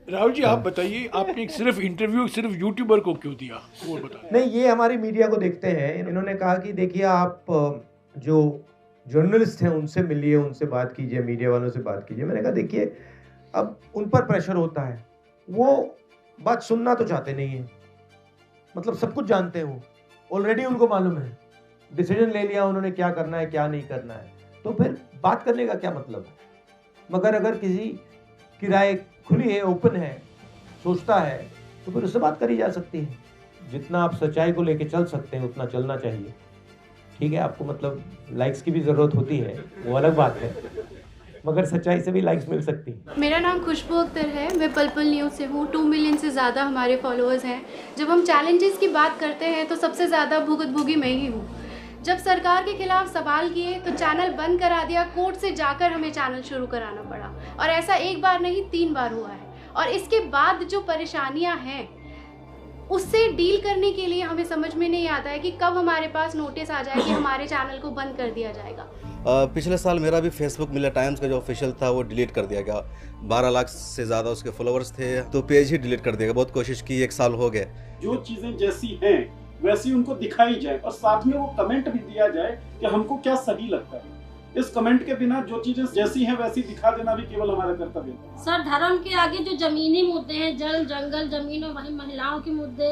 राहुल जी आप बताइए, आपने सिर्फ इंटरव्यू सिर्फ यूट्यूबर को क्यों दिया, वो बताइए। नहीं, ये हमारी मीडिया को देखते हैं। इन्होंने कहा कि देखिए आप जो जर्नलिस्ट हैं उनसे मिलिए, उनसे बात कीजिए, मीडिया वालों से बात कीजिए। मैंने कहा देखिए अब उन पर प्रेशर होता है, वो बात सुनना तो चाहते नहीं है। मतलब सब कुछ जानते हैं, वो ऑलरेडी उनको मालूम है, डिसीजन ले लिया उन्होंने क्या करना है क्या नहीं करना है, तो फिर बात करने का क्या मतलब है। मगर अगर किसी की राय खुली है, ओपन है, सोचता है, तो फिर उससे बात करी जा सकती है। जितना आप सच्चाई को लेके चल सकते हैं उतना चलना चाहिए। ठीक है, आपको मतलब लाइक्स की भी ज़रूरत होती है, वो अलग बात है, मगर सच्चाई से भी लाइक्स मिल सकती है। मेरा नाम खुशबू अख्तर है, मैं पल पल न्यूज़ से हूँ। 2 मिलियन से ज़्यादा हमारे फॉलोअर्स हैं। जब हम चैलेंजेस की बात करते हैं तो सबसे ज़्यादा भुगतभोगी मैं ही हूँ। जब सरकार के खिलाफ सवाल किए तो चैनल बंद करा दिया, कोर्ट से जाकर हमें चैनल शुरू कराना पड़ा, और ऐसा एक बार नहीं 3 बार हुआ है। और इसके बाद जो परेशानियाँ हैं उससे डील करने के लिए हमें समझ में नहीं आता है कि कब हमारे पास नोटिस आ जाए कि हमारे चैनल को बंद कर दिया जाएगा। पिछले साल मेरा भी फेसबुक मिला टाइम्स का जो ऑफिशियल था वो डिलीट कर दिया गया। 12 लाख से ज़्यादा उसके फॉलोअर्स थे, तो पेज ही डिलीट कर दिया गया। बहुत कोशिश की, 1 साल हो गए। जो चीज़ें जैसी हैं वैसी उनको दिखाई जाए और साथ में वो कमेंट भी दिया जाए कि हमको क्या सही लगता है। इस कमेंट के बिना जो चीजें जैसी हैं वैसी दिखा देना भी केवल हमारा कर्तव्य है। सर, धर्म के आगे जो जमीनी मुद्दे हैं, जल जंगल जमीन और वही महिलाओं के मुद्दे,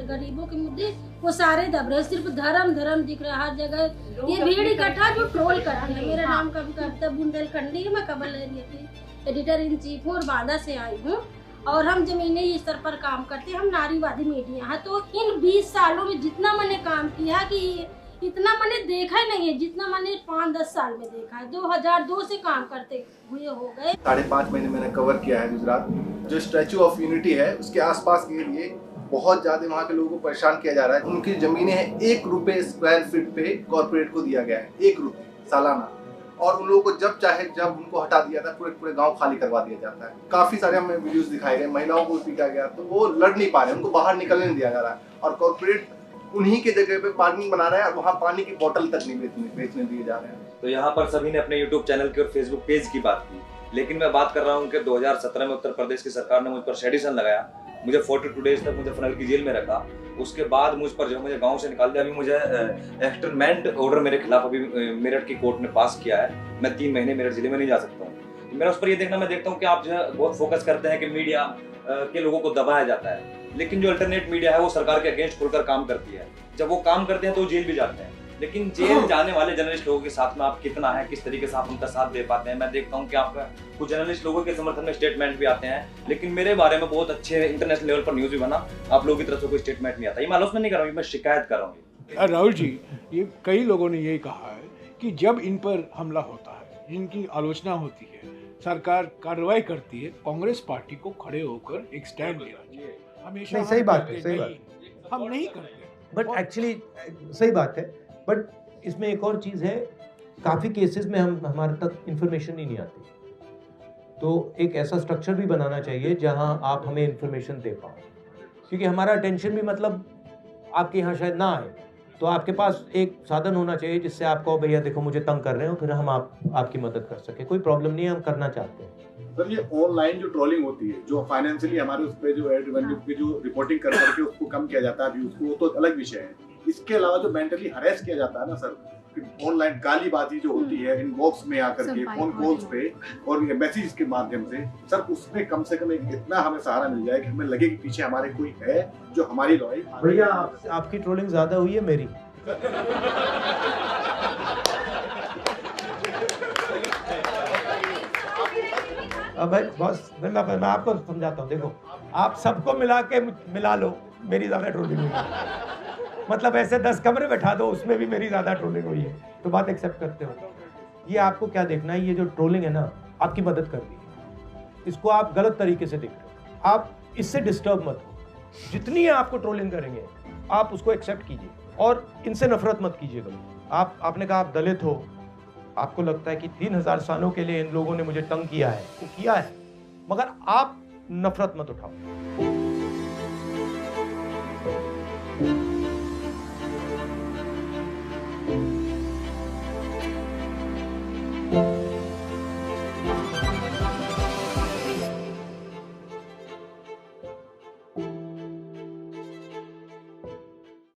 गरीबों के मुद्दे, वो सारे दब रहे। सिर्फ धर्म धर्म दिख रहा है हर जगह। ये भीड़ इकट्ठा जो ट्रोल करती है। मेरा नाम कविता बुंदेलखंडी है, मैं कबल एरिया की एडिटर इन चीफ हूँ और बांदा से आई हूँ, और हम जमीनी स्तर पर काम करते हैं। हम नारीवादी मीडिया है। तो इन 20 सालों में जितना मैंने काम किया कि इतना मैंने देखा ही नहीं है जितना मैंने 5-10 साल में देखा है। 2002 से काम करते हुए हो गए। 5.5 महीने मैंने कवर किया है गुजरात। जो स्टैचू ऑफ यूनिटी है उसके आसपास के लिए बहुत ज्यादा वहाँ के लोगों को परेशान किया जा रहा है। उनकी जमीनें हैं 1 रुपए स्क्वायर फीट पे कॉर्पोरेट को दिया गया है, 1 रुपए सालाना। और उन लोगों को जब चाहे जब उनको हटा दिया था, पूरे गांव खाली करवा दिया जाता है। काफी सारे हमें वीडियोस दिखाए गए, महिलाओं को पीटा गया, तो वो लड़ नहीं पा रहे, उनको बाहर निकलने नहीं दिया जा रहा है। और कॉर्पोरेट उन्हीं के जगह पे पार्किंग बना रहा है और वहाँ पानी की बोतल तक नहीं बेचने दिए जा रहे हैं। तो यहाँ पर सभी ने अपने यूट्यूब चैनल की और फेसबुक पेज की बात की, लेकिन मैं बात कर रहा हूँ कि 2017 में उत्तर प्रदेश की सरकार ने मुझ पर सेडिशन लगाया। मुझे 42 डेज तक मुझे फनल की जेल में रखा। उसके बाद मुझ पर जो मुझे गांव से निकाल दिया। अभी मुझे एक्सटर्नमेंट ऑर्डर मेरे खिलाफ अभी मेरठ की कोर्ट ने पास किया है। मैं 3 महीने मेरठ जिले में नहीं जा सकता हूँ। तो मेरा उस पर ये देखना, मैं देखता हूँ कि आप जो है बहुत फोकस करते हैं कि मीडिया के लोगों को दबाया जाता है, लेकिन जो अल्टरनेट मीडिया है वो सरकार के अगेंस्ट खुलकर काम करती है। जब वो काम करते हैं तो जेल भी जाते हैं, लेकिन जेल जाने वाले जर्नलिस्ट लोगों के साथ में आप कितना है, किस तरीके से आप उनका साथ दे पाते हैं। मैं देखता हूँ कि आपका कुछ जर्नलिस्ट लोगों के समर्थन में स्टेटमेंट भी आते हैं, लेकिन मेरे बारे में बहुत अच्छे इंटरनेशनल लेवल पर न्यूज भी बना, आप लोगों की तरफ से कोई स्टेटमेंट नहीं आता। ये मैं आलोचना नहीं कर रहा हूँ, मैं शिकायत कर रहा हूँ। राहुल जी, ये कई लोगों ने यही कहा है कि जब इन पर हमला होता है, जिनकी आलोचना होती है, सरकार कार्रवाई करती है, कांग्रेस पार्टी को खड़े होकर एक स्टैंड लेना चाहिए। हमेशा नहीं, सही बात है, सही बात। हम नहीं करते, बट एक्चुअली सही बात है। बट इसमें एक और चीज़ है, काफ़ी केसेस में हमारे तक इन्फॉर्मेशन ही नहीं आती, तो एक ऐसा स्ट्रक्चर भी बनाना चाहिए जहां आप हमें इन्फॉर्मेशन दे पाओ, क्योंकि हमारा अटेंशन भी मतलब आपके यहाँ शायद ना आए, तो आपके पास एक साधन होना चाहिए जिससे आप कहो भैया देखो मुझे तंग कर रहे हो, फिर हम आपकी मदद कर सके। कोई प्रॉब्लम नहीं है, हम करना चाहते हैं। सर, ये ऑनलाइन जो ट्रोलिंग होती है, जो फाइनेंशियली हमारे उस पे जो एड रेवेन्यू की जो रिपोर्टिंग कर करके उसको कम किया जाता है व्यूज को, वो तो अलग विषय है। इसके अलावा जो मेंटली हरेस किया जाता है ना सर, ऑनलाइन गालीबाजी जो होती है इनबॉक्स में आकर के, फोन कॉल्स पे और मैसेज के माध्यम से, सर उसमें कम से कम इतना हमें सहारा मिल जाए कि हमें लगे कि पीछे हमारे कोई है जो हमारी लड़ाई। भैया आपकी ट्रोलिंग ज्यादा हुई है मेरी। अब भाई बॉस, मैं आपको समझाता हूँ। देखो, आप सबको मिला लो, मेरी ज्यादा ट्रोलिंग हुई है। मतलब ऐसे 10 कमरे बैठा दो, उसमें भी मेरी ज्यादा ट्रोलिंग हुई है, तो बात एक्सेप्ट करते हो। ये आपको क्या देखना है, ये जो ट्रोलिंग है ना, आपकी मदद कर रही है। इसको आप गलत तरीके से देख रहे हो, आप इससे डिस्टर्ब मत हो। जितनी आपको ट्रोलिंग करेंगे आप उसको एक्सेप्ट कीजिए और इनसे नफरत मत कीजिए कभी। आपने कहा आप दलित हो, आपको लगता है कि 3000 सालों के लिए इन लोगों ने मुझे तंग किया है, तो किया है, मगर आप नफरत मत उठाओ।